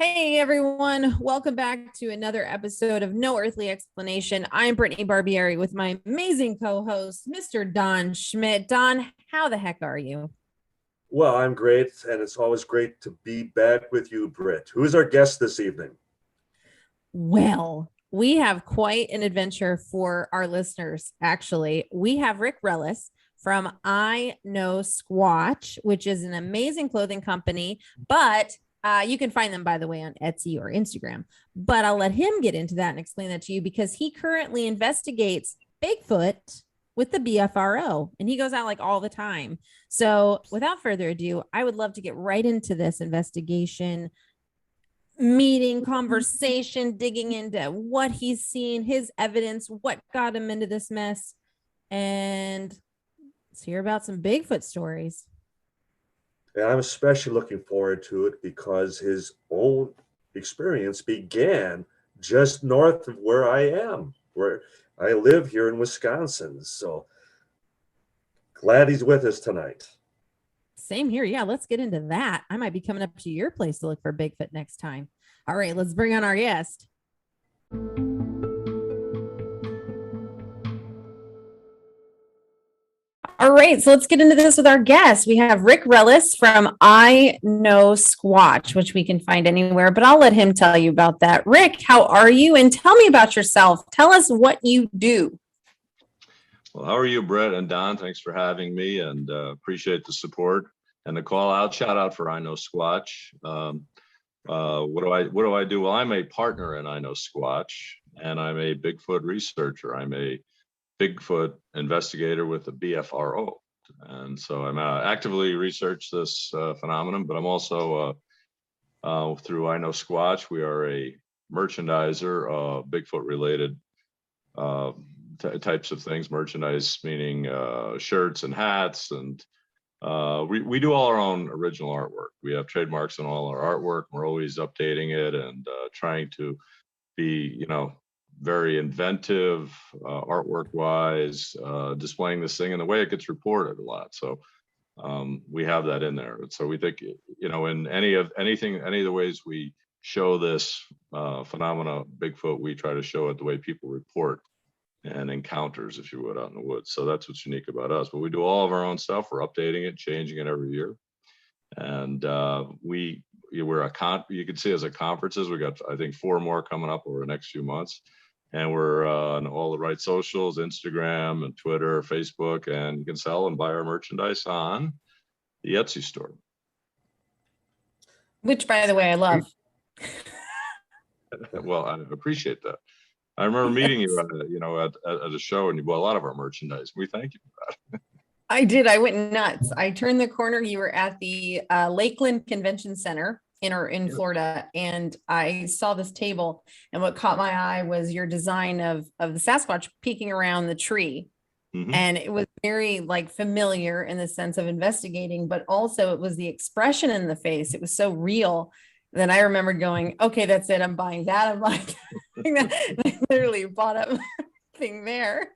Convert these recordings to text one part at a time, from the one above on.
Hey everyone, welcome back to another episode of No Earthly Explanation. I'm Brittany Barbieri with my amazing co-host, Mr. Don Schmidt. Don, how the heck are you? Well, I'm great, and it's always great to be back with you, Brit. Who is our guest this evening? Well, we have quite an adventure for our listeners, actually. We have Rick Reles from I Know Squatch, which is an amazing clothing company, but you can find them, by the way, on Etsy or Instagram. But I'll let him get into that and explain that to you because he currently investigates Bigfoot with the BFRO and he goes out like all the time. So without further ado, I would love to get right into this investigation, meeting, conversation, digging into what he's seen, his evidence, what got him into this mess. And let's hear about some Bigfoot stories. And I'm especially looking forward to it because his own experience began just north of where I am, where I live here in Wisconsin. So glad he's with us tonight. Same here. Yeah, let's get into that. I might be coming up to your place to look for Bigfoot next time. All right, let's bring on our guest. All right, so let's get into this with our guest. We have Rick Reles from I Know Squatch, which we can find anywhere, but I'll let him tell you about that. Rick, how are you? And tell me about yourself. Tell us what you do. Well, how are you, Brett and Don? Thanks for having me, and appreciate the support and the call out. Shout out for I Know Squatch. What do I do? Well, I'm a partner in I Know Squatch, and I'm a Bigfoot researcher. I'm a Bigfoot investigator with the BFRO, and so I'm actively research this phenomenon. But I'm also through I Know Squatch. We are a merchandiser of Bigfoot related types of things. Merchandise meaning shirts and hats, and we do all our own original artwork. We have trademarks on all our artwork. We're always updating it and trying to be, very inventive artwork wise, displaying this thing and the way it gets reported a lot. So we have that in there. So we think, in any of the ways we show this phenomena, Bigfoot, we try to show it the way people report and encounters, if you would, out in the woods. So that's what's unique about us. But we do all of our own stuff. We're updating it, changing it every year. And you can see us at conferences. We got, I think, 4 more coming up over the next few months. And we're on all the right socials, Instagram and Twitter, Facebook, and you can sell and buy our merchandise on the Etsy store. Which, by the way, I love. Well, I appreciate that. I remember meeting you at a show, and you bought a lot of our merchandise. We thank you for that. I did. I went nuts. I turned the corner. You were at the Lakeland Convention Center in Florida, and I saw this table, and what caught my eye was your design of the Sasquatch peeking around the tree. Mm-hmm. And it was very familiar in the sense of investigating, but also it was the expression in the face. It was so real. Then I remembered going, okay, that's it. I'm buying that. I'm buying that. I literally bought up everything there.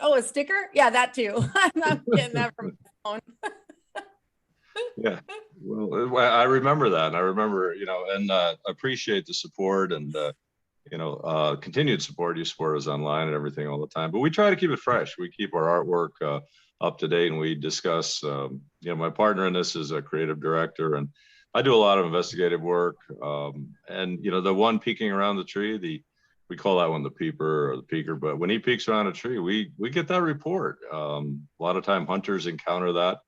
Oh, a sticker? Yeah, that too. I'm not getting that from my phone. Yeah, well, I remember that. And I remember, and appreciate the support and, continued support. You support us online and everything all the time. But we try to keep it fresh. We keep our artwork up to date, and we discuss, my partner in this is a creative director, and I do a lot of investigative work. And, the one peeking around the tree, we call that one the peeper or the peeker, but when he peeks around a tree, we get that report. A lot of time hunters encounter that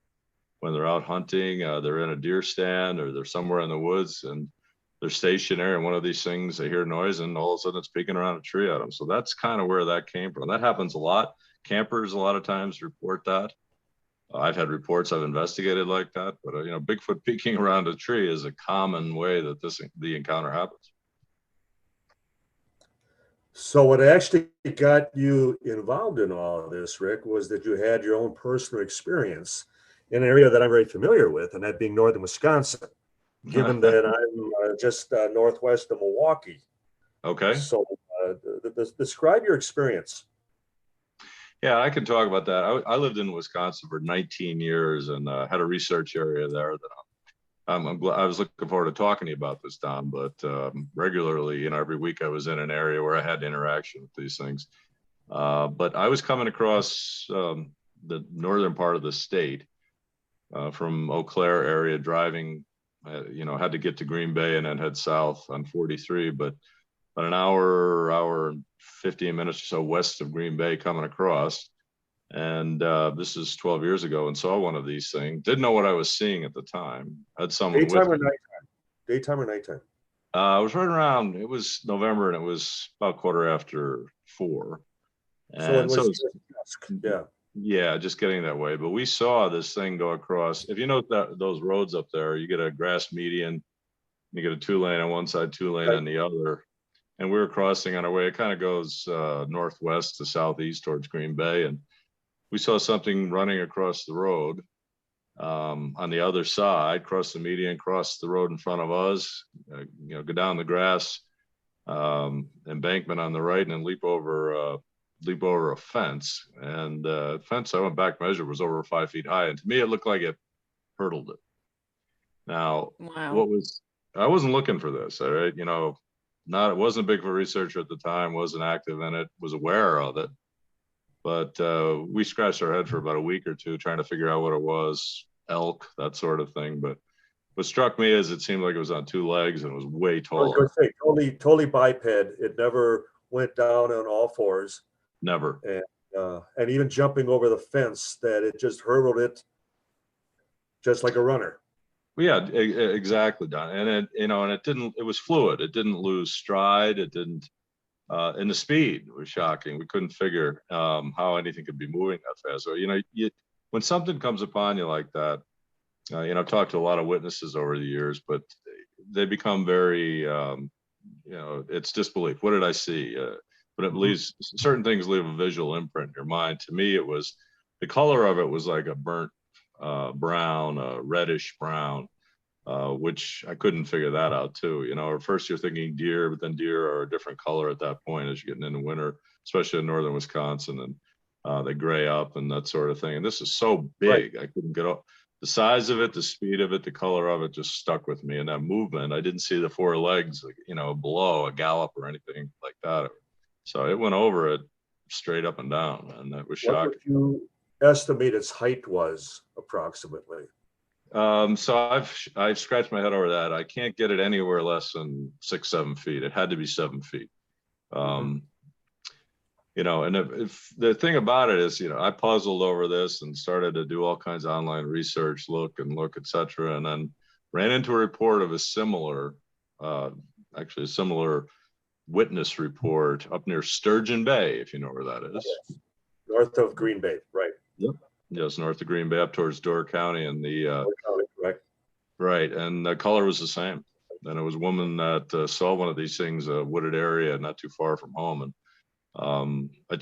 when they're out hunting, they're in a deer stand or they're somewhere in the woods and they're stationary, and one of these things, they hear noise and all of a sudden it's peeking around a tree at them. So that's kind of where that came from. That happens a lot. Campers a lot of times report that. I've had reports I've investigated like that, but Bigfoot peeking around a tree is a common way that the encounter happens. So what actually got you involved in all of this, Rick, was that you had your own personal experience in an area that I'm very familiar with, and that being northern Wisconsin, given that I'm just northwest of Milwaukee. Okay. So describe your experience. Yeah, I can talk about that. I lived in Wisconsin for 19 years and had a research area there that I'm glad, I was looking forward to talking to you about this, Don, but regularly, every week I was in an area where I had interaction with these things. But I was coming across the northern part of the state from Eau Claire area, driving, had to get to Green Bay and then head south on 43, but about an hour and 15 minutes or so west of Green Bay coming across. And this is 12 years ago, and saw one of these things. Didn't know what I was seeing at the time. Had someone Daytime with or me. nighttime? Daytime or nighttime? I was right around, it was November, and it was about 4:15. So it And was so just dusk. Yeah. yeah, just getting that way. But we saw this thing go across. If you know that those roads up there, you get a grass median, you get a 2-lane on one side, 2-lane Right. on the other. And we were crossing on our way. It kind of goes northwest to southeast towards Green Bay. And we saw something running across the road on the other side, cross the median, cross the road in front of us, go down the grass embankment on the right, and then leap over a fence. And the fence, I went back measured, was over 5 feet high. And to me, it looked like it hurdled it. Now, Wow. I wasn't looking for this, all right? It wasn't a big researcher at the time, wasn't active in it, was aware of it. But we scratched our head for about a week or two trying to figure out what it was, elk, that sort of thing. But what struck me is it seemed like it was on 2 legs and it was way I was taller. going to say totally biped. It never went down on all fours. Never. And even jumping over the fence, that it just hurdled it just like a runner. Well, yeah, exactly, Don. And it was fluid. It didn't lose stride. It didn't, and the speed was shocking. We couldn't figure how anything could be moving that fast. So, when something comes upon you like that, I've talked to a lot of witnesses over the years, but they become very, it's disbelief. What did I see? But it leaves, certain things leave a visual imprint in your mind. To me, the color of it was like a burnt brown, reddish brown, which I couldn't figure that out too. At first you're thinking deer, but then deer are a different color at that point as you're getting into winter, especially in northern Wisconsin, and they gray up and that sort of thing. And this is so big, right. I couldn't get up. The size of it, the speed of it, the color of it just stuck with me. And that movement, I didn't see the 4 legs, below a gallop or anything like that. So it went over it straight up and down, and that was shocking. What would you estimate its height was approximately? So I've scratched my head over that. I can't get it anywhere less than 6-7 feet. It had to be 7 feet. And if the thing about it is, I puzzled over this and started to do all kinds of online research, look, etc. And then ran into a report of a similar witness report up near Sturgeon Bay, if you know where that is. Yes. North of Green Bay, right? Yep. Yes, north of Green Bay, up towards Door County, and right, and the color was the same. And it was a woman that saw one of these things, a wooded area not too far from home, and I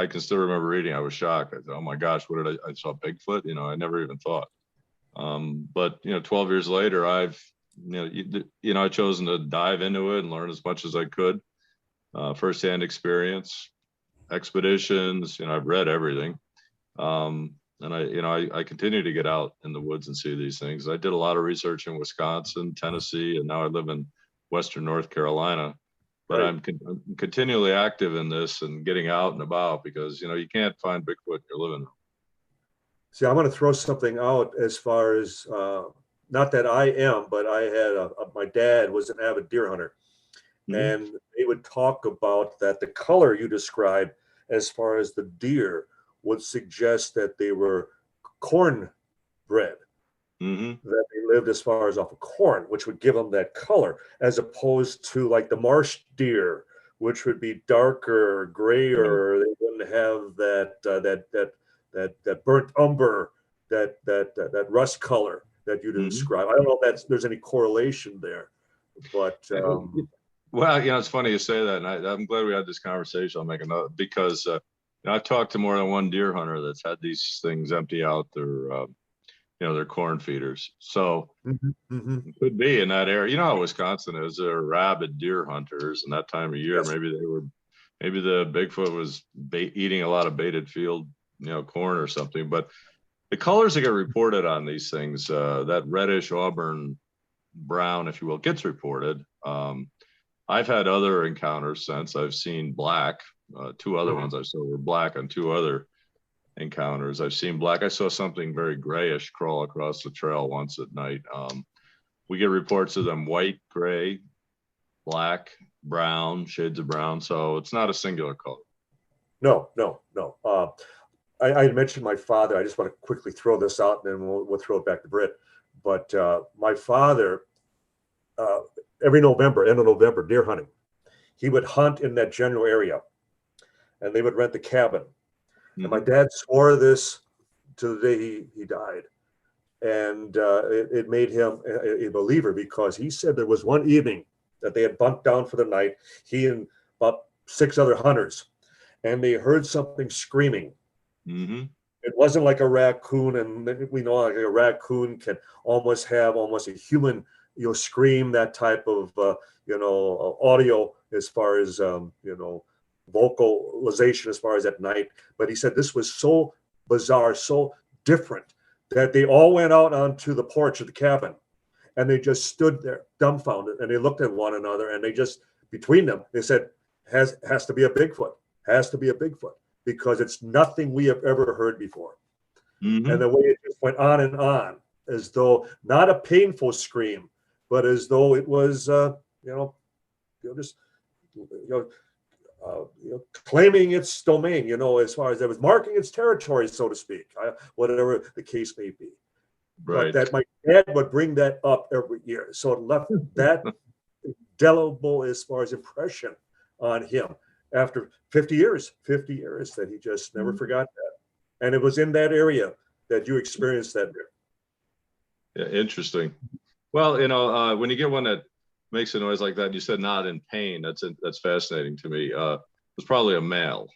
can still remember reading. I was shocked. I thought, oh my gosh, I saw Bigfoot. I never even thought. But 12 years later, I've chosen to dive into it and learn as much as I could, firsthand experience, expeditions. I've read everything. And I continue to get out in the woods and see these things. I did a lot of research in Wisconsin, Tennessee, and now I live in Western North Carolina. But right. I'm continually active in this and getting out and about because, you can't find Bigfoot in your living room. See, I'm going to throw something out as far as, not that I am, but I had my dad was an avid deer hunter. Mm-hmm. And they would talk about that the color you described as far as the deer would suggest that they were corn bred, that they lived as far as off of corn, which would give them that color, as opposed to like the marsh deer, which would be darker, grayer. They wouldn't have that burnt umber, that rust color that you describe. I don't know if there's any correlation there, but well, it's funny you say that, and I'm glad we had this conversation. I'll make a note because I've talked to more than one deer hunter that's had these things empty out their corn feeders. So it could be in that area. How Wisconsin is, they're rabid deer hunters, and that time of year, yes. maybe the Bigfoot was eating a lot of baited field, corn or something. But The colors that get reported on these things, that reddish auburn brown, if you will, gets reported. I've had other encounters since. I've seen black. Two other ones I saw were black on two other encounters. I've seen black. I saw something very grayish crawl across the trail once at night. We get reports of them white, gray, black, brown, shades of brown. So it's not a singular color. No. I mentioned my father. I just want to quickly throw this out, and then we'll throw it back to Brit. But my father, every November, end of November, deer hunting, he would hunt in that general area, and they would rent the cabin. And my dad swore this to the day he died. And it made him a believer, because he said there was one evening that they had bunked down for the night, he and about 6 other hunters, and they heard something screaming. It wasn't like a raccoon, and we know like a raccoon can almost have a human, scream, that type of, audio as far as, vocalization as far as at night. But he said this was so bizarre, so different, that they all went out onto the porch of the cabin, and they just stood there dumbfounded, and they looked at one another, and they just, between them, they said, has to be a Bigfoot, has to be a Bigfoot, because it's nothing we have ever heard before. And the way it just went on, as though not a painful scream, but as though it was, claiming its domain, as far as it was marking its territory, so to speak, whatever the case may be. Right. But that my dad would bring that up every year. So it left that indelible as far as impression on him after 50 years that he just never forgot that. And it was in that area that you experienced that there. Yeah, interesting. Well, when you get one that makes a noise like that, you said not in pain. That's fascinating to me. It was probably a male.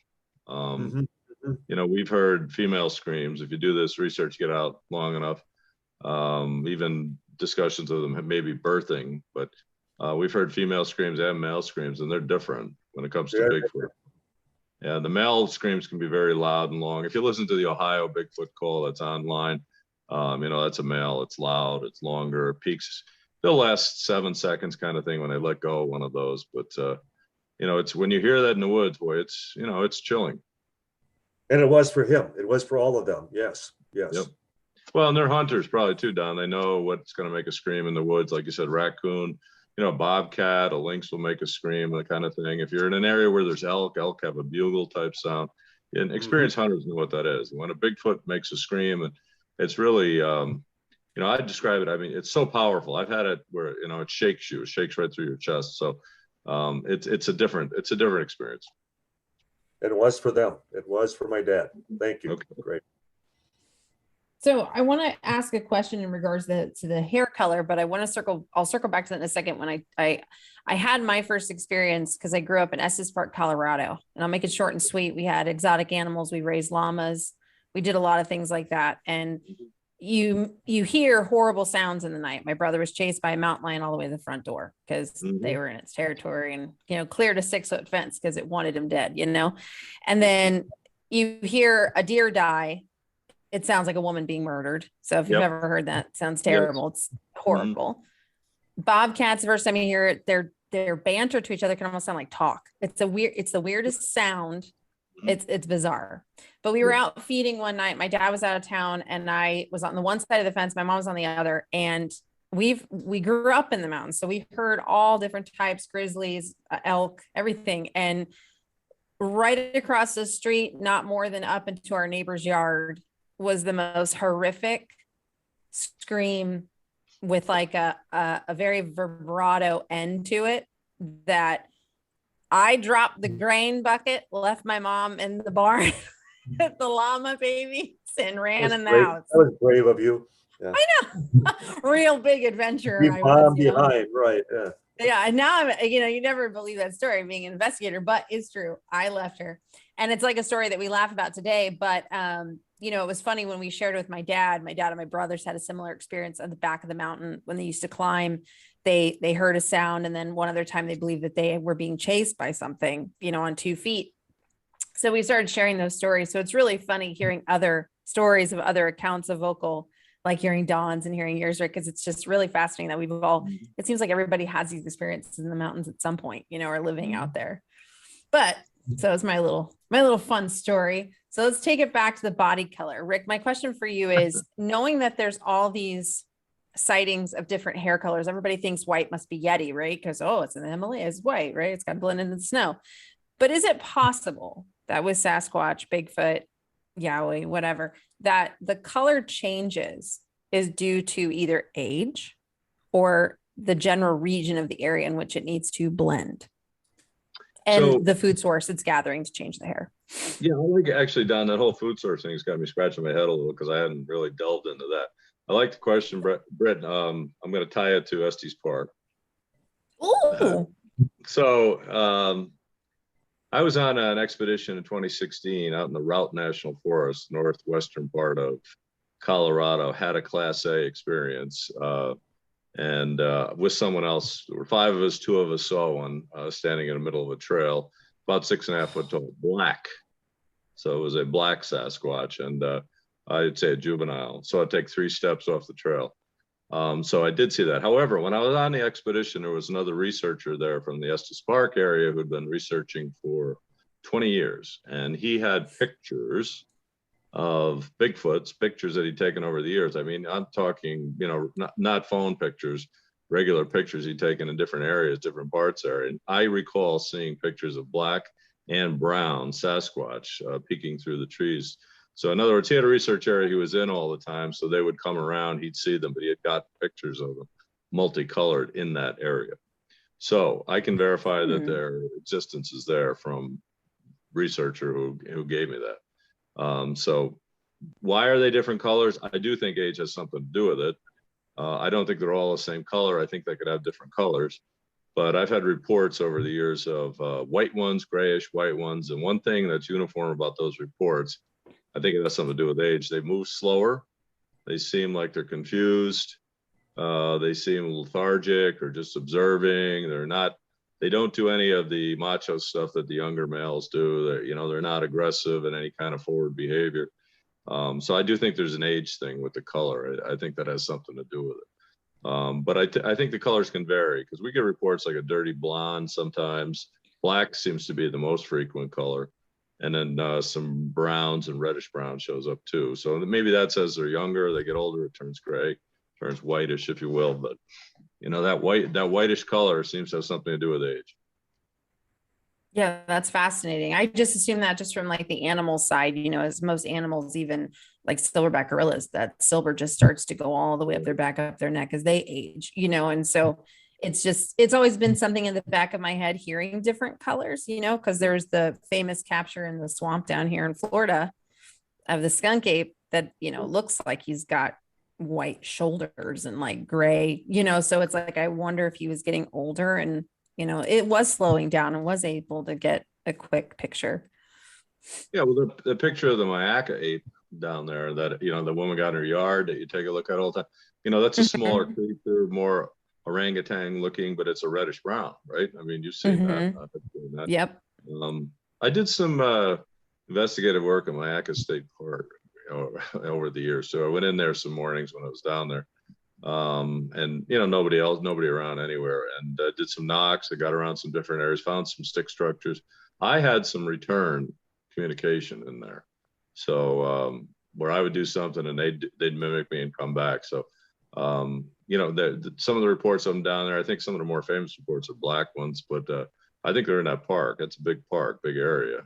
We've heard female screams. If you do this research, get out long enough, even discussions of them maybe birthing, but we've heard female screams and male screams, and they're different when it comes to Bigfoot. Yeah, the male screams can be very loud and long. If you listen to the Ohio Bigfoot call that's online, that's a male. It's loud, it's longer, peaks. They'll last 7 seconds kind of thing when they let go of one of those. But, it's when you hear that in the woods, boy, it's chilling. And it was for him. It was for all of them. Yes. Yep. Well, and they're hunters probably too, Don. They know what's going to make a scream in the woods. Like you said, raccoon, bobcat, a lynx will make a scream, that kind of thing. If you're in an area where there's elk have a bugle type sound. And experienced hunters know what that is. When a Bigfoot makes a scream, and it's really, I describe it. I mean, it's so powerful. I've had it where, it shakes you. It shakes right through your chest. So it's a different experience. And it was for them. It was for my dad. Thank you. Okay. Great. So I want to ask a question in regards to the hair color, but I'll circle back to that in a second. When I had my first experience, because I grew up in Estes Park, Colorado, and I'll make it short and sweet. We had exotic animals. We raised llamas. We did a lot of things like that. And you hear horrible sounds in the night. My brother was chased by a mountain lion all the way to the front door because they were in its territory, and cleared a 6-foot fence because it wanted him dead, and then you hear a deer die. It sounds like a woman being murdered. So if you've ever heard that, it sounds terrible. Yes. It's horrible. Bobcats, the first time you hear it, their banter to each other can almost sound like talk. It's the weirdest sound. It's bizarre. But we were out feeding one night. My dad was out of town, and I was on the one side of the fence. My mom was on the other. And we grew up in the mountains. So we've heard all different types, grizzlies, elk, everything. And right across the street, not more than up into our neighbor's yard, was the most horrific scream with like a very vibrato end to it, that I dropped the grain bucket, left my mom in the barn with the llama babies, and ran in the house. That was brave of you. Yeah. I know. Real big adventure. Leave mom behind, right. Yeah. Yeah. And now I'm, you never believe that story being an investigator, but it's true. I left her. And it's like a story that we laugh about today, but it was funny when we shared it with my dad. My dad and my brothers had a similar experience at the back of the mountain when they used to climb. They heard a sound, and then one other time they believed that they were being chased by something, on 2 feet. So we started sharing those stories. So it's really funny hearing other stories of other accounts of vocal, like hearing Dawn's and hearing yours, Rick, because it's just really fascinating that we've all, it seems like everybody has these experiences in the mountains at some point, you know, or living out there. But so it's my little fun story. So let's take it back to the body color. Rick, my question for you is, knowing that there's all these sightings of different hair colors, everybody thinks white must be Yeti, right? Because, oh, it's in the Himalayas, white, right? It's got to blend into the snow. But is it possible that with Sasquatch, Bigfoot, Yowie, whatever, that the color changes is due to either age or the general region of the area in which it needs to blend, and the food source it's gathering to change the hair? Yeah, I like actually, Don, that whole food source thing's got me scratching my head a little because I hadn't really delved into that. I like the question, Brit. I'm going to tie it to Estes Park. Ooh. I was on an expedition in 2016 out in the Route National Forest, northwestern part of Colorado. Had a Class A experience, and with someone else. There were 5 of us. 2 of us saw one standing in the middle of a trail, about 6.5 foot tall, black. So it was a black Sasquatch, and I'd say a juvenile. So I'd take 3 steps off the trail. So I did see that. However, when I was on the expedition, there was another researcher there from the Estes Park area who'd been researching for 20 years. And he had pictures of Bigfoots, pictures that he'd taken over the years. I mean, I'm talking, you know, not phone pictures, regular pictures he'd taken in different areas, different parts there. And I recall seeing pictures of black and brown Sasquatch peeking through the trees. So in other words, he had a research area he was in all the time. So they would come around, he'd see them, but he had got pictures of them multicolored in that area. So I can verify that their existence is there from researcher who gave me that. So why are they different colors? I do think age has something to do with it. I don't think they're all the same color. I think they could have different colors. But I've had reports over the years of white ones, grayish white ones. And one thing that's uniform about those reports, I think it has something to do with age. They move slower. They seem like they're confused. They seem lethargic or just observing. They don't do any of the macho stuff that the younger males do. They're not aggressive in any kind of forward behavior. So I do think there's an age thing with the color. I think that has something to do with it. But I think the colors can vary because we get reports like a dirty blonde sometimes. Black seems to be the most frequent color. And then some browns and reddish brown shows up too. So maybe that says they're younger, they get older, it turns gray, turns whitish, if you will. But that whitish color seems to have something to do with age. Yeah, that's fascinating. I just assume that just from like the animal side, as most animals, even like silverback gorillas, that silver just starts to go all the way up their back, up their neck as they age, and so it's always been something in the back of my head hearing different colors, because there's the famous capture in the swamp down here in Florida of the skunk ape that, looks like he's got white shoulders and like gray, so it's like, I wonder if he was getting older and, it was slowing down and was able to get a quick picture. Yeah. Well, the picture of the Mayaca ape down there that, the woman got in her yard that you take a look at all the time, that's a smaller creature, more orangutan looking, but it's a reddish brown, right? I mean, you've seen that. Yep. I did some investigative work in Mayaca State Park over the years. So I went in there some mornings when I was down there. And nobody around anywhere. And did some knocks. I got around some different areas, found some stick structures. I had some return communication in there. So where I would do something and they'd mimic me and come back. So some of the reports of them down there, I think some of the more famous reports are black ones, but I think they're in that park. That's a big park, big area.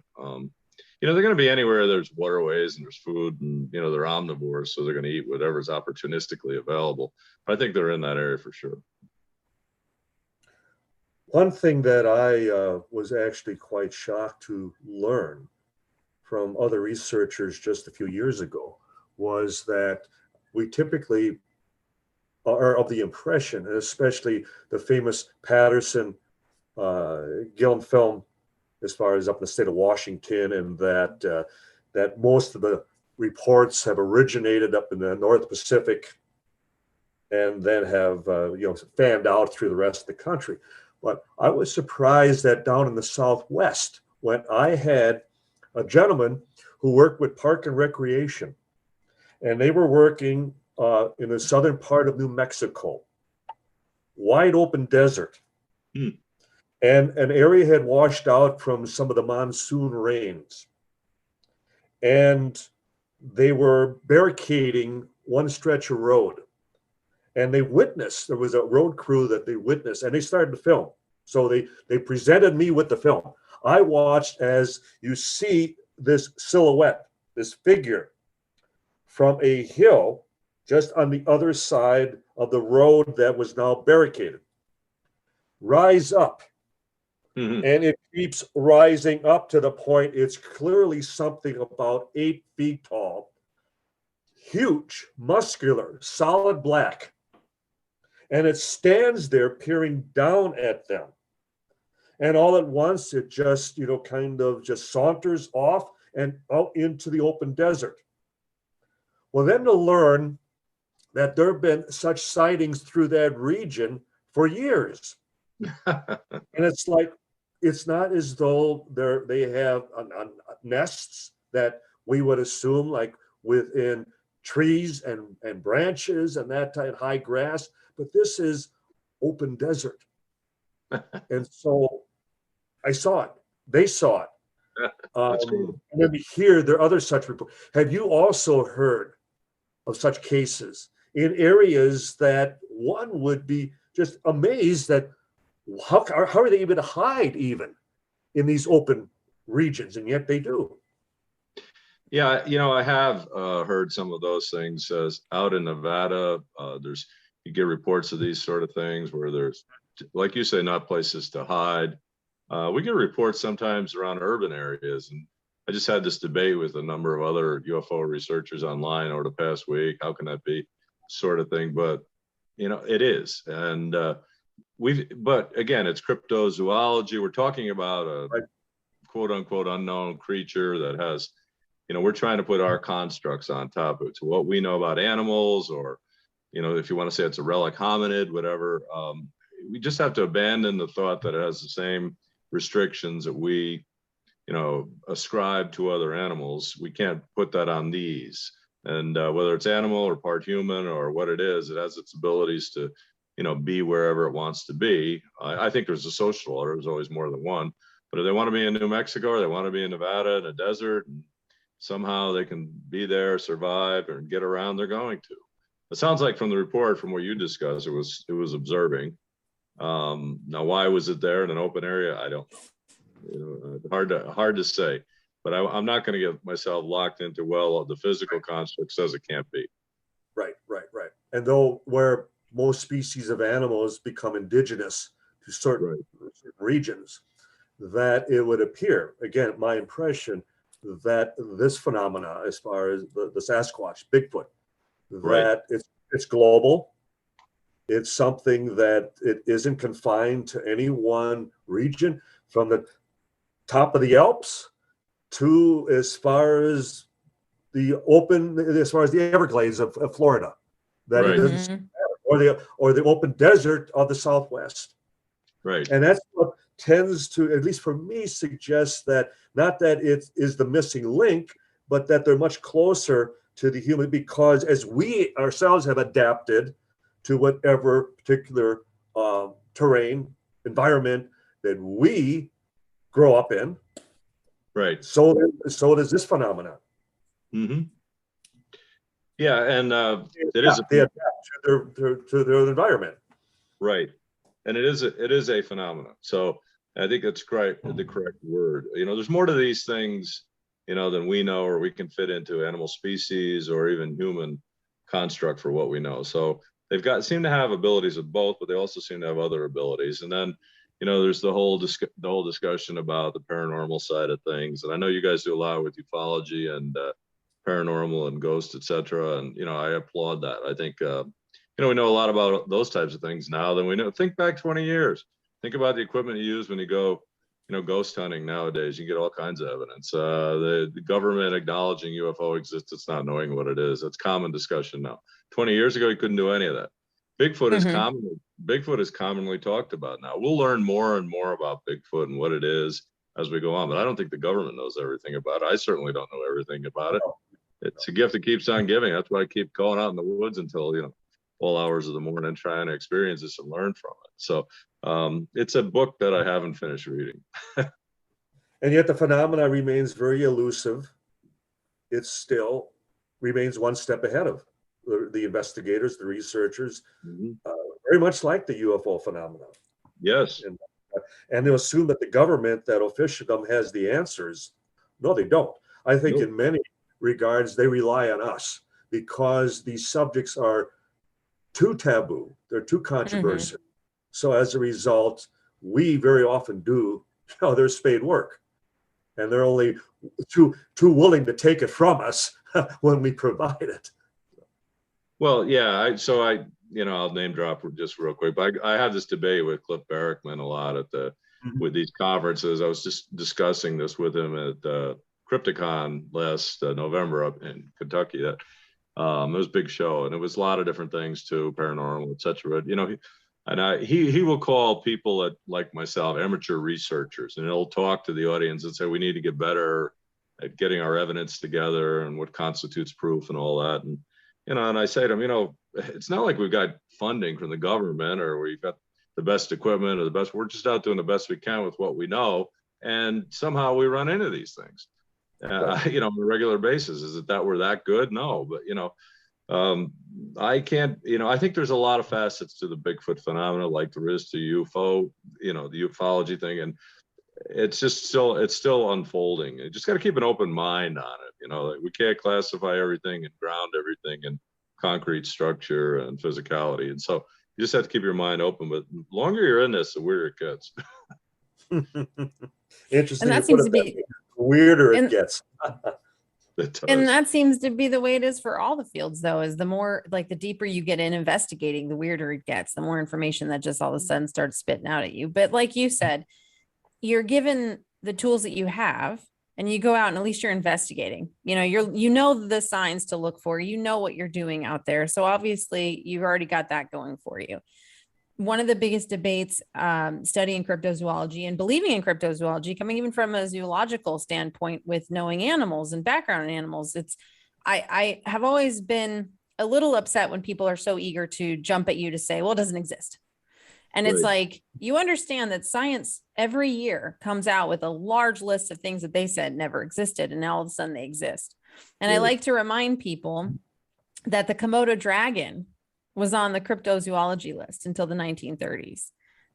They're going to be anywhere there's waterways and there's food and, they're omnivores. So they're going to eat whatever's opportunistically available. I think they're in that area for sure. One thing that I was actually quite shocked to learn from other researchers just a few years ago was that we typically are of the impression, and especially the famous Patterson Gillen film, as far as up in the state of Washington, and that most of the reports have originated up in the North Pacific and then have fanned out through the rest of the country. But I was surprised that down in the Southwest, when I had a gentleman who worked with Park and Recreation and they were working in the southern part of New Mexico, wide open desert. And an area had washed out from some of the monsoon rains. And they were barricading one stretch of road. And they witnessed, there was a road crew that they witnessed, and they started to film. So they presented me with the film. I watched as you see this silhouette, this figure from a hill just on the other side of the road that was now barricaded, rise up. And it keeps rising up to the point it's clearly something about 8 feet tall, huge, muscular, solid black. And it stands there peering down at them. And all at once, it just, kind of just saunters off and out into the open desert. Well, then to learn that there have been such sightings through that region for years. And it's like, it's not as though they have nests that we would assume like within trees and branches and that type, high grass, but this is open desert. And so I saw it. They saw it. Cool. And then here, there are other such reports. Have you also heard of such cases in areas that one would be just amazed that how are they able to hide even in these open regions, and yet they do? Yeah, I have heard some of those things. Out in Nevada, you get reports of these sort of things where there's, like you say, not places to hide. We get reports sometimes around urban areas, and I just had this debate with a number of other UFO researchers online over the past week. How can that be, sort of thing? But it is, and but again, it's cryptozoology. We're talking about a quote unquote unknown creature that has, we're trying to put our constructs on top of it. So what we know about animals, or, if you want to say it's a relic hominid, whatever, we just have to abandon the thought that it has the same restrictions that we, ascribe to other animals. We can't put that on these. And whether it's animal or part human or what it has its abilities to, be wherever it wants to be. I think there's a social order. There's always more than one. But if they want to be in New Mexico, or they want to be in Nevada in a desert, and somehow they can be there, survive, and get around, they're going to. It sounds like from the report, from what you discussed, it was observing. Now, why was it there in an open area? I don't know. Hard to say. But I'm not going to get myself locked into, the physical construct says it can't be. Right. And though where most species of animals become indigenous to certain regions, that it would appear, again, my impression, that this phenomena, as far as the Sasquatch, Bigfoot, that it's global. It's something that it isn't confined to any one region, from the top of the Alps to as far as the Everglades of Florida, that it isn't, or the open desert of the Southwest. Right. And that's what tends to, at least for me, suggest that not that it is the missing link, but that they're much closer to the human, because as we ourselves have adapted to whatever particular terrain, environment that we grow up in. Right. So does this phenomenon. Mm-hmm. Yeah, and they adapt to their environment. Right, and it is a phenomenon. So I think that's the correct word. There's more to these things, than we know, or we can fit into animal species or even human construct for what we know. So seem to have abilities of both, but they also seem to have other abilities. And then, there's the whole discussion about the paranormal side of things. And I know you guys do a lot with ufology and paranormal and ghosts, etc. And I applaud that. I think we know a lot about those types of things now than we know. Think back 20 years. Think about the equipment you use when you go, ghost hunting nowadays. You get all kinds of evidence. The government acknowledging UFO existence, not knowing what it is. That's common discussion now. 20 years ago, you couldn't do any of that. Bigfoot is commonly talked about now. We'll learn more and more about Bigfoot and what it is as we go on, but I don't think the government knows everything about it. I certainly don't know everything about it. it's a gift that keeps on giving. That's why I keep going out in the woods until, you know, all hours of the morning, trying to experience this and learn from it. So it's a book that I haven't finished reading. And yet the phenomena remains very elusive. It still remains one step ahead of the investigators, the researchers, very much like the UFO phenomena. Yes. And they'll assume that the government, that officialdom, has the answers. No, they don't. I think in many regards, they rely on us because these subjects are too taboo. They're too controversial. So as a result, we very often do, you know, their spade work. And they're only too willing to take it from us when we provide it. Well, yeah. So you know, I'll name drop just real quick, but I have this debate with Cliff Barrickman a lot at with these conferences. I was just discussing this with him at Crypticon last November up in Kentucky. That it was a big show, and it was a lot of different things too, paranormal, etc. You know, he will call people like myself amateur researchers, and he'll talk to the audience and say we need to get better at getting our evidence together and what constitutes proof and all that. And you know, and I say to him, you know, it's not like we've got funding from the government or we've got the best equipment or the best. We're just out doing the best we can with what we know, and somehow we run into these things. You know, on a regular basis. Is it that we're that good? No, but you know, I can't. You know, I think there's a lot of facets to the Bigfoot phenomena, like there is to UFO. You know, the ufology thing, and it's just still unfolding. You just got to keep an open mind on it. You know, like we can't classify everything and ground everything in concrete structure and physicality, and so you just have to keep your mind open. But the longer you're in this, the weirder it gets. Interesting. And that seems to be weirder it gets. And that seems to be the way it is for all the fields, though, is the more, like, the deeper you get in investigating, the weirder it gets, the more information that just all of a sudden starts spitting out at you. But like you said, you're given the tools that you have and you go out and at least you're investigating. You know, you know the signs to look for, you know what you're doing out there. So obviously you've already got that going for you. One of the biggest debates studying cryptozoology and believing in cryptozoology, coming even from a zoological standpoint with knowing animals and background in animals, I have always been a little upset when people are so eager to jump at you to say, well, it doesn't exist. And it's like, you understand that science every year comes out with a large list of things that they said never existed, and now all of a sudden they exist. And I like to remind people that the Komodo dragon was on the cryptozoology list until the 1930s.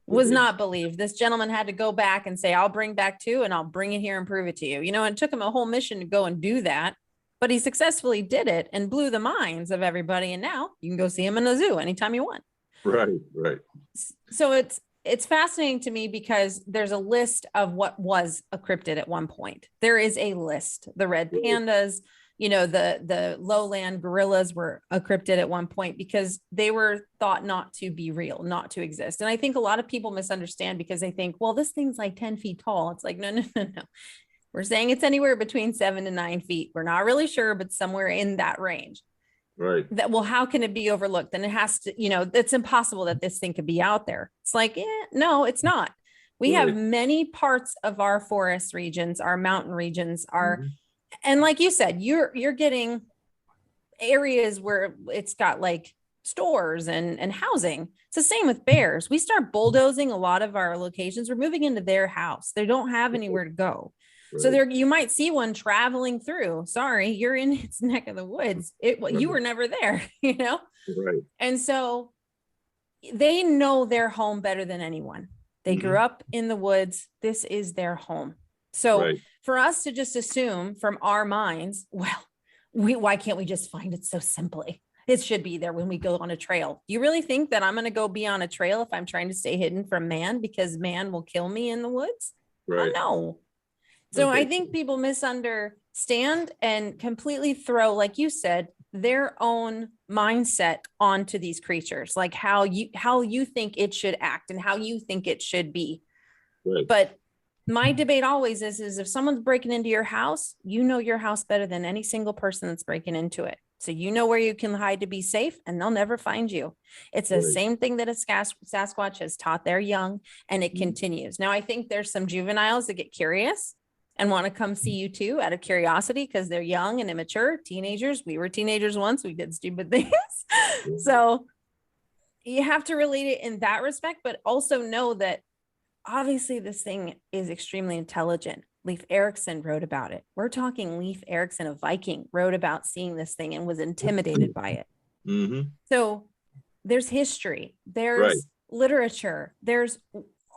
Was not believed. This gentleman had to go back and say, I'll bring back 2 and I'll bring it here and prove it to you. You know, and it took him a whole mission to go and do that, but he successfully did it and blew the minds of everybody. And now you can go see him in a zoo anytime you want. Right. So it's fascinating to me because there's a list of what was a cryptid at one point. There is a list. The red pandas, you know, the lowland gorillas were a cryptid at one point because they were thought not to be real, not to exist. And I think a lot of people misunderstand because they think, well, this thing's like 10 feet tall. It's like, no. We're saying it's anywhere between 7 to 9 feet. We're not really sure, but somewhere in that range. Right. That, well, how can it be overlooked? And it has to, you know, it's impossible that this thing could be out there. It's like, no, it's not. We have many parts of our forest regions, our mountain regions, and like you said, you're getting areas where it's got like stores and housing. It's the same with bears. We start bulldozing a lot of our locations. We're moving into their house. They don't have anywhere to go. So there, you might see one traveling through. Sorry, you're in its neck of the woods. You were never there, you know? Right. And so they know their home better than anyone. They grew up in the woods. This is their home. So for us to just assume from our minds, well, why can't we just find it so simply? It should be there when we go on a trail. Do you really think that I'm going to go be on a trail if I'm trying to stay hidden from man because man will kill me in the woods? Right. No. So I think people misunderstand and completely throw, like you said, their own mindset onto these creatures, like how you think it should act and how you think it should be. Right. But my debate always is if someone's breaking into your house, you know your house better than any single person that's breaking into it. So you know where you can hide to be safe and they'll never find you. It's the same thing that a Sasquatch has taught their young, and it continues. Now, I think there's some juveniles that get curious and want to come see you too out of curiosity because they're young and immature teenagers. We were teenagers once, we did stupid things. So you have to relate it in that respect, but also know that obviously this thing is extremely intelligent. Leif Erikson wrote about it. We're talking Leif Erikson, a Viking, wrote about seeing this thing and was intimidated by it. Mm-hmm. So there's history, there's Right. literature, there's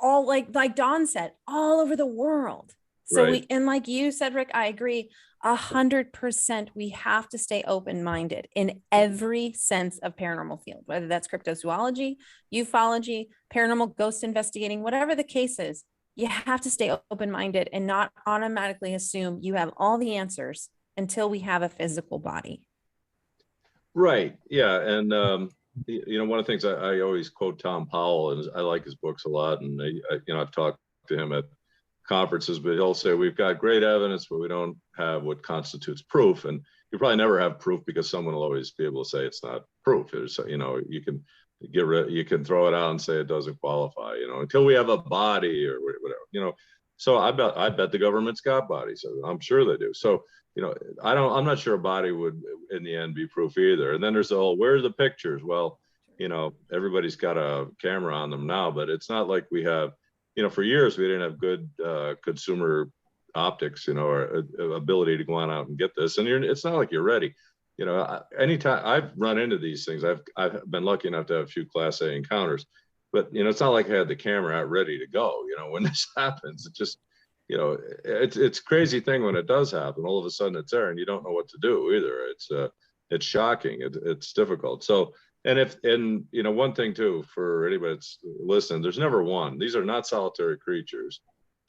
all like Dawn said, all over the world. So Right. and like you said, Rick, I agree 100%. We have to stay open-minded in every sense of paranormal field, whether that's cryptozoology, ufology, paranormal ghost investigating, whatever the case is. You have to stay open-minded and not automatically assume you have all the answers until we have a physical body. Right. Yeah. And, one of the things I always quote Tom Powell, and I like his books a lot. And, I've talked to him at conferences, but he'll say, we've got great evidence, but we don't have what constitutes proof. And you probably never have proof because someone will always be able to say it's not proof. There's, you can you can throw it out and say it doesn't qualify, until we have a body or whatever, So I bet the government's got bodies. I'm sure they do. So, I'm not sure a body would in the end be proof either. And then there's the whole, where's the pictures? Well, everybody's got a camera on them now, but it's not like we have, for years we didn't have good consumer optics, or ability to go on out and get this. And it's not like you're ready. Anytime I've run into these things, I've been lucky enough to have a few Class A encounters, but it's not like I had the camera out ready to go. When this happens, it just, it's a crazy thing when it does happen. All of a sudden it's there and you don't know what to do either. It's shocking. It's difficult. So, and one thing too, for anybody that's listening, there's never one. These are not solitary creatures.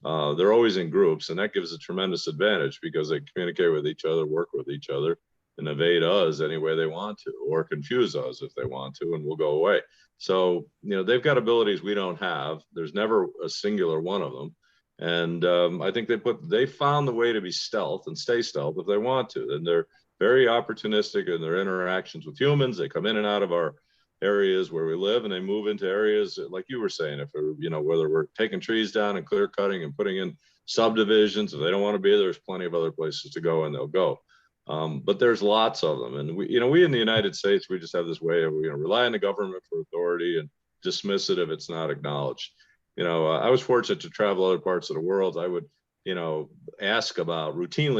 They're always in groups, and that gives a tremendous advantage because they communicate with each other, work with each other, and evade us any way they want to, or confuse us if they want to, and we'll go away. So, they've got abilities we don't have. There's never a singular one of them. And I think they found the way to be stealth and stay stealth if they want to. And they're very opportunistic in their interactions with humans. They come in and out of our areas where we live, and they move into areas like you were saying, if whether we're taking trees down and clear cutting and putting in subdivisions, if they don't want to be there, there's plenty of other places to go, and they'll go. But there's lots of them. And we in the United States, we just have this way of, rely on the government for authority and dismiss it if it's not acknowledged. I was fortunate to travel other parts of the world. I would, routinely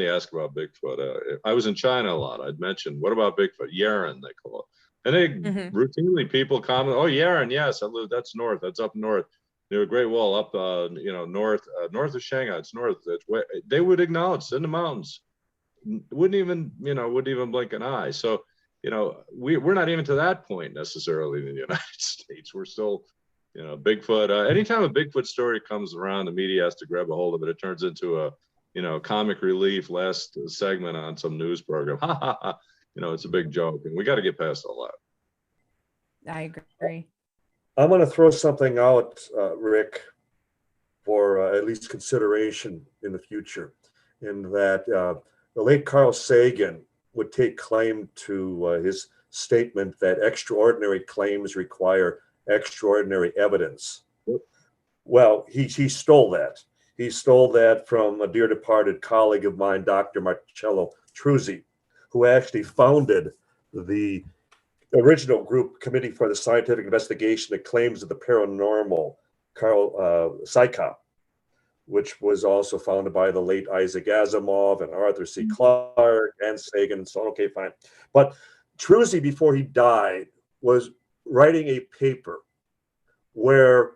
ask about Bigfoot. I was in China a lot. I'd mention, what about Bigfoot? Yeren, they call it. And they routinely, people comment, oh, Yeren, yes, that's north, that's up north. The Great Wall up, north of Shanghai, it's north. They would acknowledge it's in the mountains. Wouldn't even blink an eye. So, we're not even to that point necessarily in the United States. We're still, Bigfoot. Anytime a Bigfoot story comes around, the media has to grab a hold of it. It turns into a, comic relief last segment on some news program. Ha ha ha. It's a big joke, and we got to get past all that. I agree. I'm going to throw something out, Rick, for at least consideration in the future, in that the late Carl Sagan would take claim to his statement that extraordinary claims require extraordinary evidence. Well, he stole that. He stole that from a dear departed colleague of mine, Dr. Marcello Truzzi, who actually founded the original group, Committee for the Scientific Investigation of Claims of the Paranormal, CSICOP, which was also founded by the late Isaac Asimov and Arthur C. Clarke and Sagan and so on. Okay, fine. But Truzzi, before he died, was writing a paper where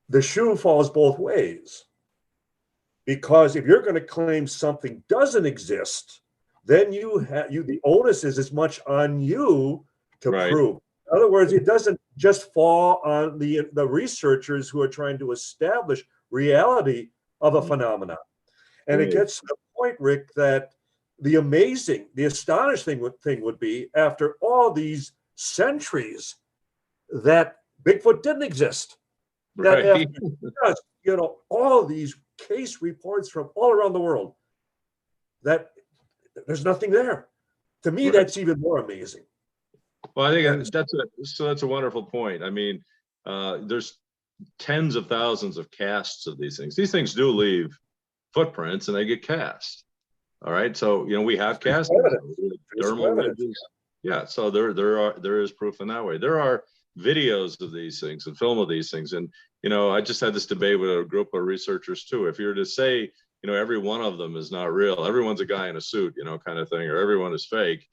the shoe falls both ways. Because if you're going to claim something doesn't exist, then the onus is as much on you to prove. In other words, it doesn't just fall on the researchers who are trying to establish reality of a phenomenon. And it gets to the point, Rick, that the astonishing thing would be, after all these centuries, that Bigfoot didn't exist. That after all these case reports from all around the world, that there's nothing there. To me, that's even more amazing. Well, I think that's a wonderful point. I mean, there's tens of thousands of casts of these things. These things do leave footprints and they get cast. All right, so we have cast dermal ridges. Yeah, so there is proof in that way. There are videos of these things and film of these things, and I just had this debate with a group of researchers too. If you were to say every one of them is not real, everyone's a guy in a suit, kind of thing, or everyone is fake,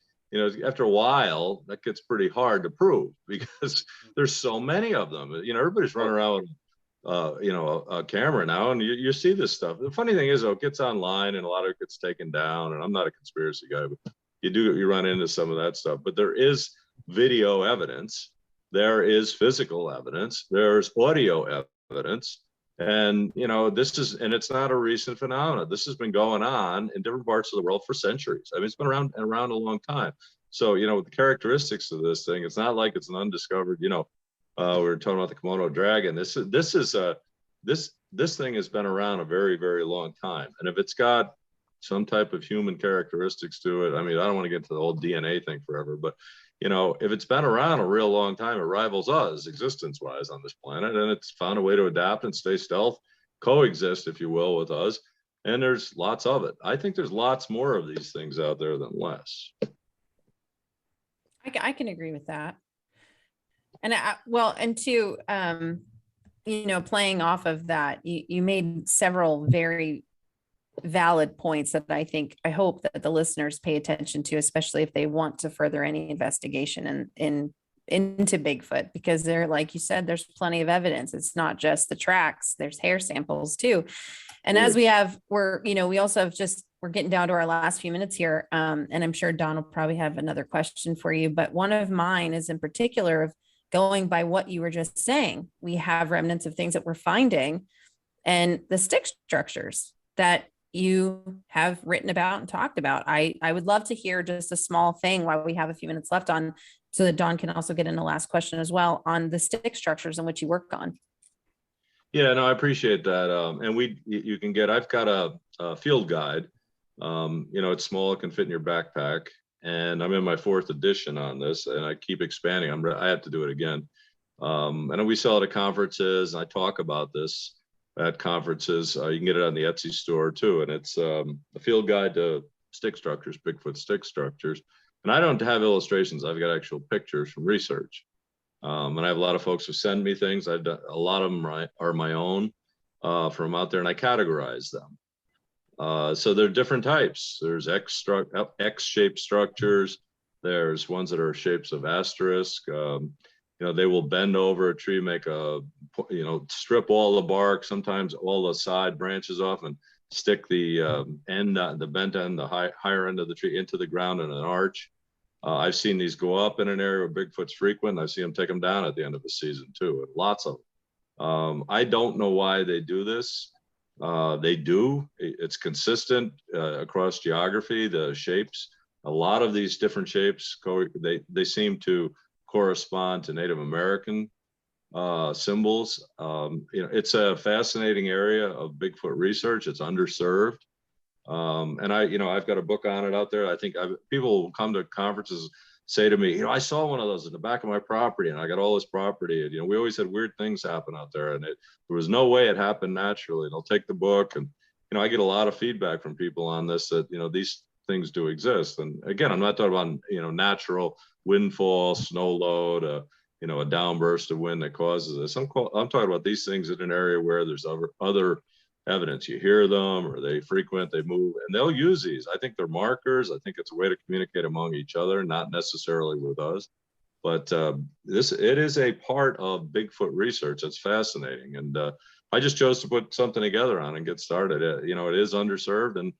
after a while that gets pretty hard to prove because there's so many of them. Everybody's running around with a camera now, and you see this stuff. The funny thing is, though, it gets online and a lot of it gets taken down, and I'm not a conspiracy guy, but you run into some of that stuff. But there is video evidence, there is physical evidence, there's audio evidence, and it's not a recent phenomenon. This has been going on in different parts of the world for centuries. I mean, it's been around a long time. So the characteristics of this thing, it's not like it's an undiscovered, we were talking about the Komodo dragon. This thing has been around a very, very long time. And if it's got some type of human characteristics to it, I mean, I don't want to get into the whole DNA thing forever, but if it's been around a real long time, it rivals us existence-wise on this planet, and it's found a way to adapt and stay stealth, coexist, if you will, with us. And there's lots of it. I think there's lots more of these things out there than less. I can agree with that. And playing off of that, you made several very valid points that I hope that the listeners pay attention to, especially if they want to further any investigation into Bigfoot, because like you said, there's plenty of evidence. It's not just the tracks, there's hair samples too. And as we're getting down to our last few minutes here. And I'm sure Don will probably have another question for you, but one of mine is in particular of going by what you were just saying. We have remnants of things that we're finding, and the stick structures that you have written about and talked about. I would love to hear just a small thing while we have a few minutes left on, so that Don can also get in the last question as well on the stick structures in which you work on. Yeah, no, I appreciate that. And I've got a field guide. It's small, it can fit in your backpack. And I'm in my 4th edition on this, and I keep expanding. I have to do it again. And we sell it at conferences, and I talk about this at conferences. You can get it on the Etsy store too. And it's a field guide to stick structures, Bigfoot stick structures. And I don't have illustrations. I've got actual pictures from research. And I have a lot of folks who send me things. I've done a lot of them are my own from out there, and I categorize them. So there are different types. There's X-shaped structures. There's ones that are shapes of asterisk. They will bend over a tree, make strip all the bark, sometimes all the side branches off, and stick the bent end, the higher end of the tree into the ground in an arch. I've seen these go up in an area where Bigfoot's frequent. I've seen them take them down at the end of the season too. Lots of them. I don't know why they do this. They do. It's consistent across geography, the shapes. A lot of these different shapes, they seem to correspond to Native American symbols. It's a fascinating area of Bigfoot research. It's underserved. And I've got a book on it out there. I think people will come to conferences, say to me, I saw one of those in the back of my property, and I got all this property. And, we always had weird things happen out there, and there was no way it happened naturally. They'll take the book, and, I get a lot of feedback from people on this, that, these things do exist. And again, I'm not talking about, natural windfall, snow load, a downburst of wind that causes this. I'm talking about these things in an area where there's other evidence. You hear them, or they frequent, they move, and they'll use these. I think they're markers. I think it's a way to communicate among each other, not necessarily with us. But it is a part of Bigfoot research. It's fascinating, and I just chose to put something together on and get started. It is underserved, and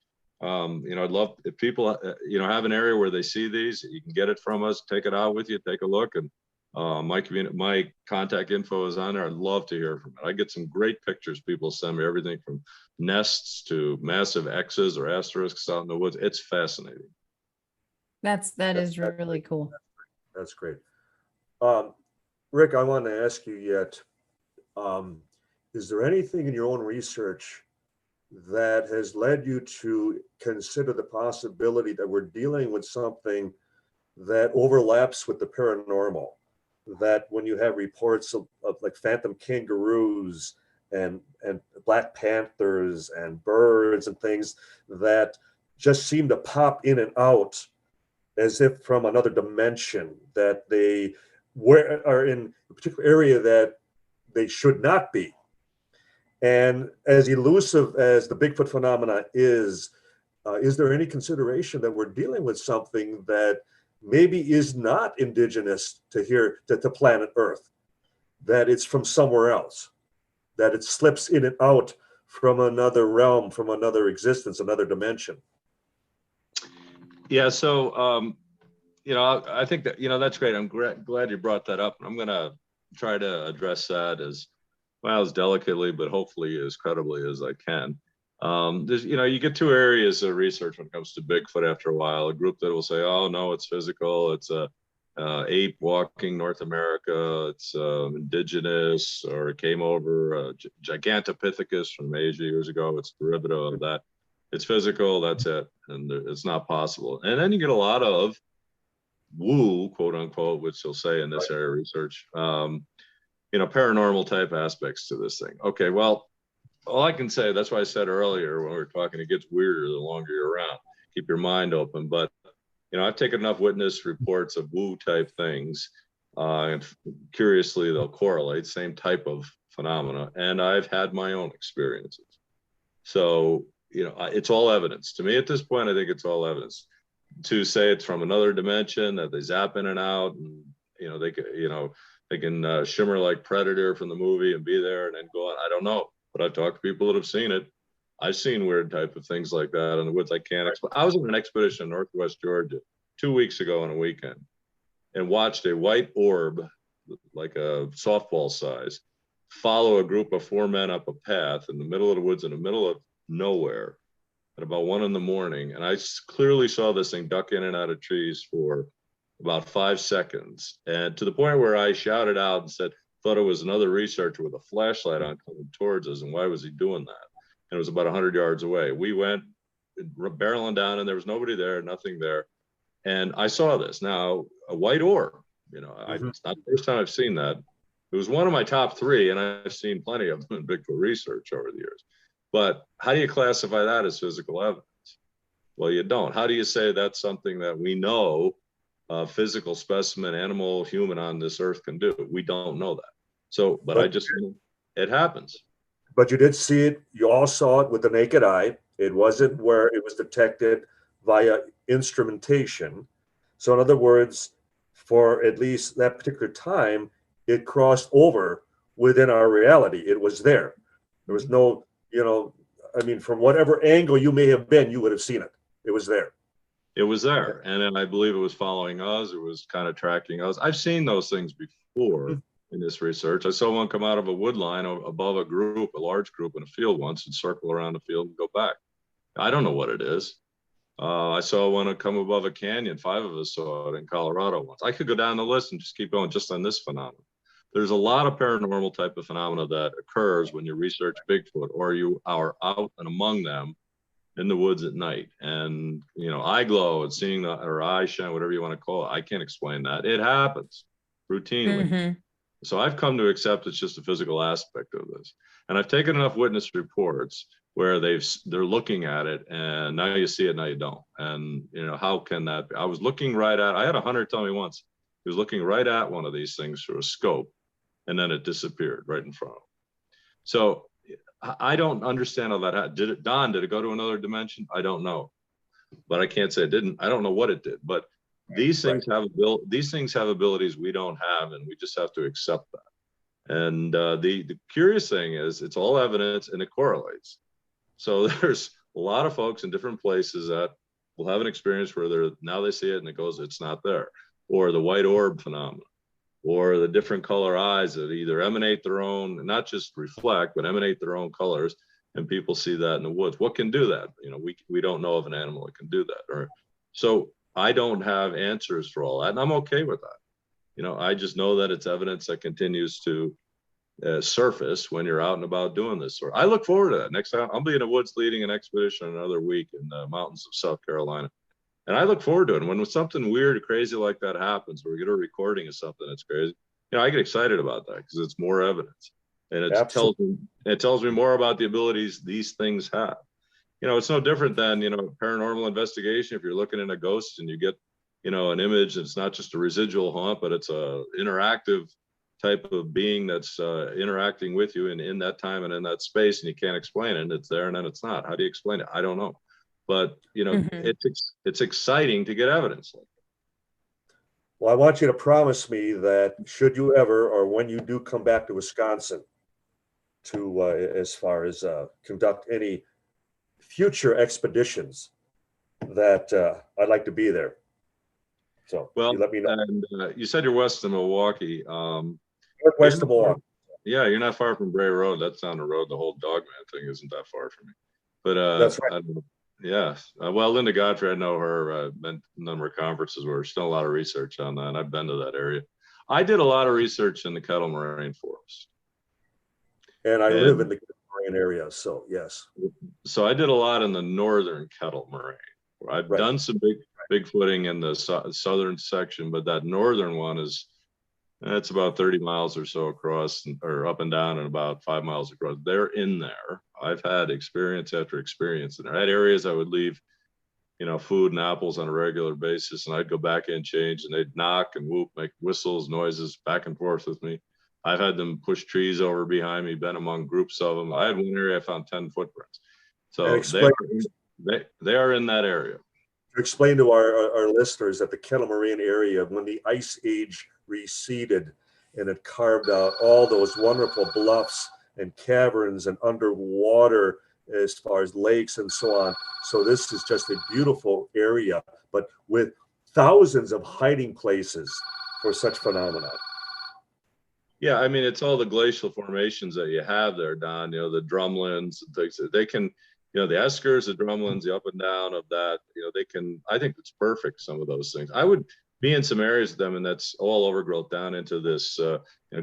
I'd love if people have an area where they see these. You can get it from us, take it out with you, take a look, and my contact info is on there. I'd love to hear from it. I get some great pictures. People send me everything from nests to massive X's or asterisks out in the woods. It's fascinating. That is really cool. That's great. Rick, I want to ask you yet, is there anything in your own research that has led you to consider the possibility that we're dealing with something that overlaps with the paranormal? That when you have reports of like phantom kangaroos and black panthers and birds and things that just seem to pop in and out as if from another dimension, that they are in a particular area that they should not be. And as elusive as the Bigfoot phenomena is there any consideration that we're dealing with something that maybe is not indigenous to here, to planet Earth, that it's from somewhere else, that it slips in and out from another realm, from another existence, another dimension? Yeah, so you know, I think that, you know, that's great. I'm glad you brought that up. I'm going to try to address that as well, as delicately, but hopefully as credibly as I can. There's, you know, you get two areas of research when it comes to Bigfoot after a while. A group that will say, oh, no, it's physical. It's a ape walking North America. It's indigenous, or it came over Gigantopithecus from Asia years ago. It's derivative of that. It's physical. That's it. And it's not possible. And then you get a lot of woo, quote unquote, which they'll say in this area of research, you know, paranormal type aspects to this thing. Okay, well, all I can say, that's why I said earlier when we were talking, it gets weirder the longer you're around. Keep your mind open. But, you know, I've taken enough witness reports of woo type things, and curiously, they'll correlate, same type of phenomena, and I've had my own experiences. So, you know, it's all evidence. To me at this point, I think it's all evidence. To say it's from another dimension, that they zap in and out, and, you know, they can shimmer like Predator from the movie and be there and then go on. I don't know, but I've talked to people that have seen it. I've seen weird type of things like that in the woods. I can't explain. I was on an expedition in Northwest Georgia 2 weeks ago on a weekend and watched a white orb, like a softball size, follow a group of 4 men up a path in the middle of the woods, in the middle of nowhere, at about 1 a.m. And I clearly saw this thing duck in and out of trees for about 5 seconds. And to the point where I shouted out and said, thought it was another researcher with a flashlight on coming towards us. And why was he doing that? And it was about 100 yards away. We went barreling down and there was nobody there, nothing there. And I saw this. Now, a white orb, you know, it's not the first time I've seen that. It was one of my top 3, and I've seen plenty of them in Bigfoot research over the years. But how do you classify that as physical evidence? Well, you don't. How do you say that's something that we know a physical specimen, animal, human on this earth can do? We don't know that. So, but I just, it happens. But you did see it. You all saw it with the naked eye. It wasn't where it was detected via instrumentation. So in other words, for at least that particular time, it crossed over within our reality. It was there. There was no, you know, I mean, from whatever angle you may have been, you would have seen it. It was there. It was there. And then I believe it was following us. It was kind of tracking us. I've seen those things before in this research. I saw one come out of a wood line above a group, a large group in a field once, and circle around the field and go back. I don't know what it is. I saw one come above a canyon. 5 of us saw it in Colorado once. I could go down the list and just keep going just on this phenomenon. There's a lot of paranormal type of phenomena that occurs when you research Bigfoot, or you are out and among them in the woods at night. And, you know, eye glow and seeing the, or eye shine, whatever you want to call it. I can't explain that. It happens routinely. So I've come to accept it's just a physical aspect of this. And I've taken enough witness reports where they're looking at it, and now you see it, now you don't. And, you know, how can that be? I was looking right at, I had a hunter tell me once, he was looking right at one of these things through a scope, and then it disappeared right in front of him. So I don't understand how that did it. Don, did it go to another dimension? I don't know, but I can't say it didn't. I don't know what it did, but these things have abilities we don't have, and we just have to accept that. And the curious thing is, it's all evidence and it correlates. So there's a lot of folks in different places that will have an experience where now they see it and it goes, it's not there. Or the white orb phenomenon, or the different color eyes that either emanate their own, not just reflect, but emanate their own colors, and people see that in the woods. What can do that? You know, we don't know of an animal that can do that. Or so I don't have answers for all that, and I'm okay with that. You know, I just know that it's evidence that continues to surface when you're out and about doing this. Or I look forward to that. Next time I'll be in the woods leading an expedition another week in the mountains of South Carolina. And I look forward to it. And when something weird or crazy like that happens, where we get a recording of something that's crazy, you know, I get excited about that because it's more evidence. And Absolutely. it tells me more about the abilities these things have. You know, it's no different than, paranormal investigation. If you're looking at a ghost and you get, an image, it's not just a residual haunt, but it's a interactive type of being that's interacting with you in that time and in that space, and you can't explain it. And it's there and then it's not. How do you explain it? I don't know. But, it's exciting to get evidence. Well, I want you to promise me that should you ever, or when you do come back to Wisconsin to, as far as conduct any future expeditions, that I'd like to be there. So Well, you let me know. And you said you're west of Milwaukee. Northwest of Milwaukee. Yeah, you're not far from Bray Road. That's on the road. The whole Dogman thing isn't that far from me. But That's right. I don't know. Yeah. Well, Linda Godfrey, I know her. Been to a number of conferences where there's still a lot of research on that. And I've been to that area. I did a lot of research in the Kettle Moraine Forest. And I live in the Moraine area, so yes. So I did a lot in the northern Kettle Moraine. Where I've done some big footing in the southern section, but that northern one it's about 30 miles or so across, or up and down, and about 5 miles across. They're in there. I've had experience after experience in there. I had areas I would leave, food and apples on a regular basis, and I'd go back in, change, and they'd knock and whoop, make whistles, noises back and forth with me. I've had them push trees over behind me, been among groups of them. I had one area I found 10 footprints. So they are in that area. To explain to our listeners that the Kettle Moraine area, when the ice age receded and it carved out all those wonderful bluffs and caverns and underwater as far as lakes and so on. So this is just a beautiful area, but with thousands of hiding places for such phenomena. Yeah, I mean, it's all the glacial formations that you have there, Don, the drumlins and things that they can, the eskers, the drumlins, the up and down of that, I think it's perfect, some of those things. I would be in some areas of them, and that's all overgrowth down into this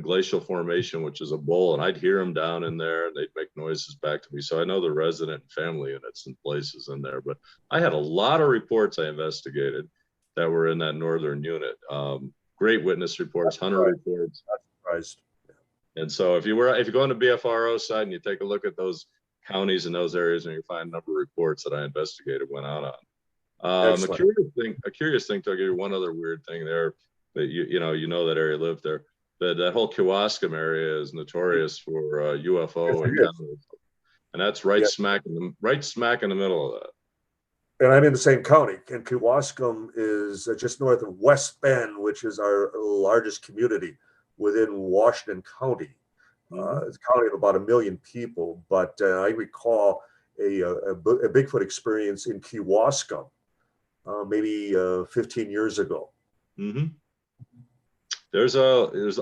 glacial formation, which is a bowl, and I'd hear them down in there, and they'd make noises back to me. So I know the resident and family units and places in there, but I had a lot of reports I investigated that were in that northern unit. Great witness reports, hunter reports. And so if you go on the BFRO side and you take a look at those counties in those areas, and you find a number of reports that I investigated, went out on. A curious thing, to give you one other weird thing there, that you know that area, lived there. That whole Kewaskum area is notorious for UFO and that's right smack in the middle of that. And I'm in the same county, and Kewaskum is just north of West Bend, which is our largest community within Washington County. It's a county of about 1 million people, but I recall a Bigfoot experience in Kewaskum maybe 15 years ago. Mm-hmm.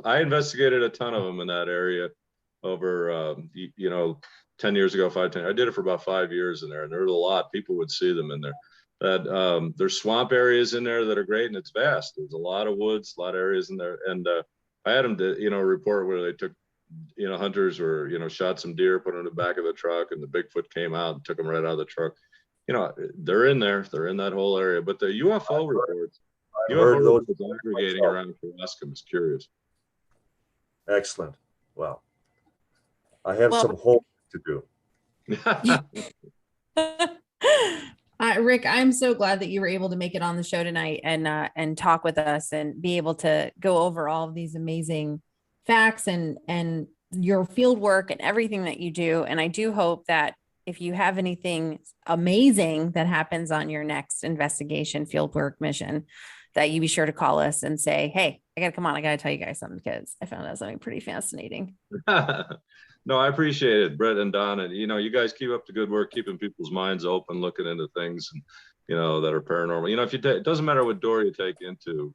I investigated a ton of them in that area over 10 years ago, 10. I did it for about 5 years in there, and there was a lot. People would see them in there. There's swamp areas in there that are great, and it's vast. There's a lot of woods, a lot of areas in there, and I had them to report where they took hunters or shot some deer, put them in the back of the truck, and the Bigfoot came out and took them right out of the truck. They're in there. They're in that whole area. But the UFO reports, aggregating around Kewaskum is curious. Excellent. Well, I have some homework to do. Rick, I'm so glad that you were able to make it on the show tonight and talk with us and be able to go over all of these amazing facts and your field work and everything that you do. And I do hope that if you have anything amazing that happens on your next investigation fieldwork mission, that you be sure to call us and say, hey, I got to come on. I got to tell you guys something, because I found out something pretty fascinating. No, I appreciate it, Brit and Don. And, you guys keep up the good work, keeping people's minds open, looking into things, and, that are paranormal. It doesn't matter what door you take into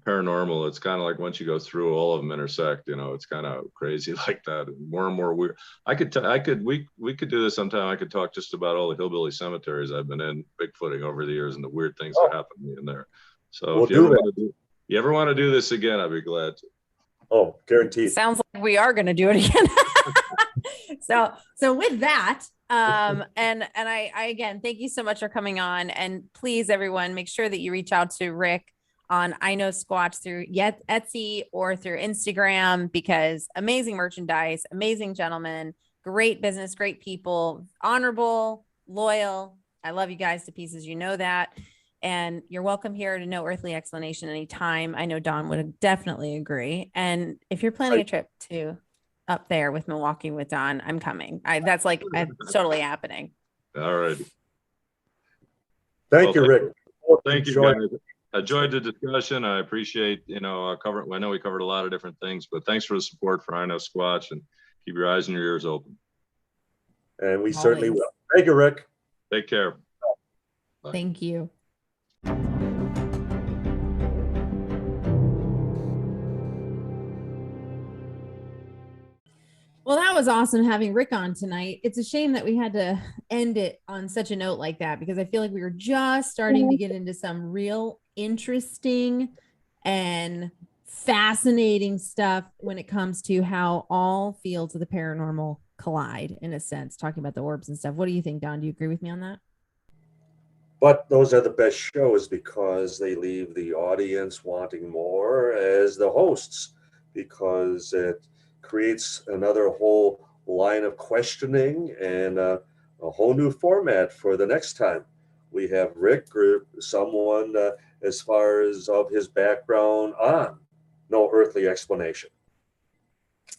paranormal, it's kind of like once you go through, all of them intersect. It's kind of crazy like that, and more weird. We could do this sometime. I could talk just about all the hillbilly cemeteries I've been in, bigfooting over the years, and the weird things that happen to me in there. So if you ever want to do this again, I'd be glad to. Oh, guaranteed. Sounds like we are going to do it again. So with that, and I again, thank you so much for coming on, and please, everyone, make sure that you reach out to Rick on I Know Squatch through Etsy or through Instagram, because amazing merchandise, amazing gentlemen, great business, great people, honorable, loyal. I love you guys to pieces. You know that. And you're welcome here to No Earthly Explanation anytime. I know Don would definitely agree. And if you're planning a trip to up there with Milwaukee with Don, I'm coming. That's totally happening. All right. Thank you, Rick. Thank you, guys. I enjoyed the discussion. I appreciate, I know we covered a lot of different things, but thanks for the support for I Know Squatch, and keep your eyes and your ears open. And we certainly will. Thank you, Rick. Take care. Bye. Thank you. Well, that was awesome having Rick on tonight. It's a shame that we had to end it on such a note like that, because I feel like we were just starting to get into some real interesting and fascinating stuff when it comes to how all fields of the paranormal collide, in a sense, talking about the orbs and stuff. What do you think, Don? Do you agree with me on that? But those are the best shows because they leave the audience wanting more as the hosts, because it creates another whole line of questioning and a whole new format for the next time. We have Rick, someone as far as of his background on No Earthly Explanation.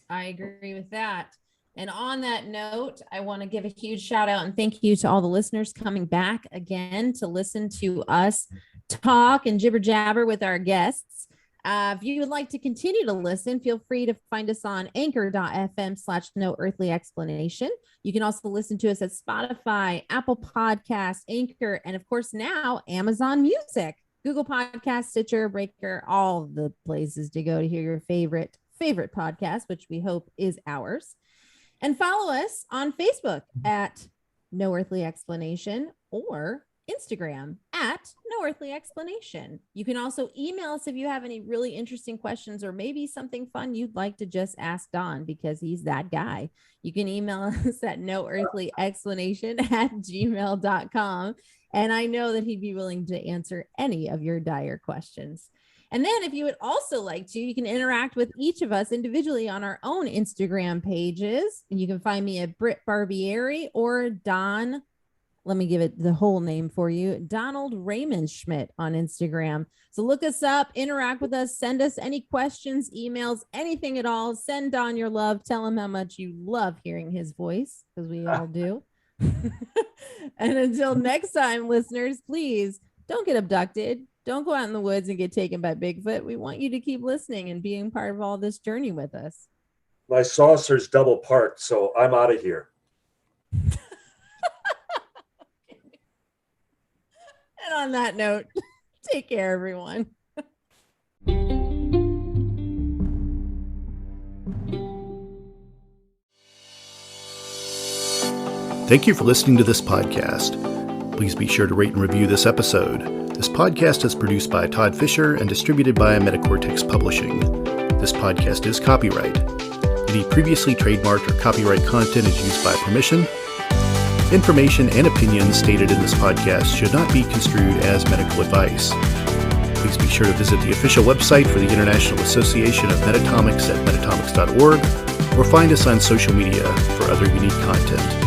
I agree with that. And on that note, I want to give a huge shout out and thank you to all the listeners coming back again to listen to us talk and jibber jabber with our guests. If you would like to continue to listen, feel free to find us on anchor.fm/No Earthly Explanation. You can also listen to us at Spotify, Apple Podcasts, Anchor, and of course now Amazon Music, Google Podcasts, Stitcher, Breaker, all the places to go to hear your favorite podcast, which we hope is ours. And follow us on Facebook at No Earthly Explanation or Instagram at No Earthly Explanation. You can also email us if you have any really interesting questions or maybe something fun you'd like to just ask Don, because he's that guy. You can email us at noearthlyexplanation@gmail.com. And I know that he'd be willing to answer any of your dire questions. And then if you would also like to, you can interact with each of us individually on our own Instagram pages. And you can find me at Brit Barbieri or Don. Let me give it the whole name for you. Donald Raymond Schmidt on Instagram. So look us up, interact with us, send us any questions, emails, anything at all. Send Don your love. Tell him how much you love hearing his voice, because we all do. And until next time, listeners, please don't get abducted. Don't go out in the woods and get taken by Bigfoot. We want you to keep listening and being part of all this journey with us. My saucer's double parked, so I'm out of here. And on that note, take care, everyone. Thank you for listening to this podcast. Please be sure to rate and review this episode. This podcast is produced by Todd Fisher and distributed by Metacortex Publishing. This podcast is copyright. Any previously trademarked or copyright content is used by permission. Information and opinions stated in this podcast should not be construed as medical advice. Please be sure to visit the official website for the International Association of Metatomics at metatomics.org, or find us on social media for other unique content.